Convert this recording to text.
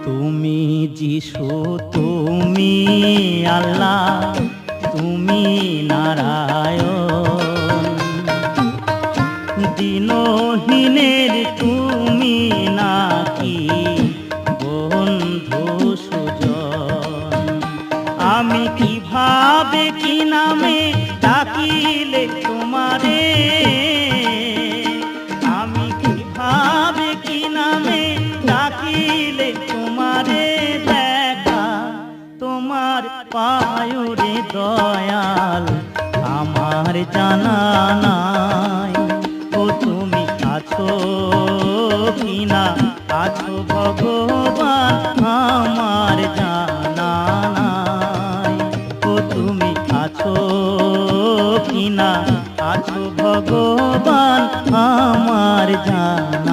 তুমি যিশু, তুমি আল্লাহ, তুমি নারায়ণ। দিনহীনের তুমি নাকি বন্ধু সুজন। আমি কিভাবে কি নামে ডাকিলে তোমারে, আমি কিভাবে কি নামে ডাকিলে তোমারে দেখা তোমার পায়ুরে দয়াল আমার জানা নাই। ও তুমি আছো কিনা আছো ভগবান আমার জানা নাই। ও তুমি আছো কিনা আছো ভগবান আমার জানা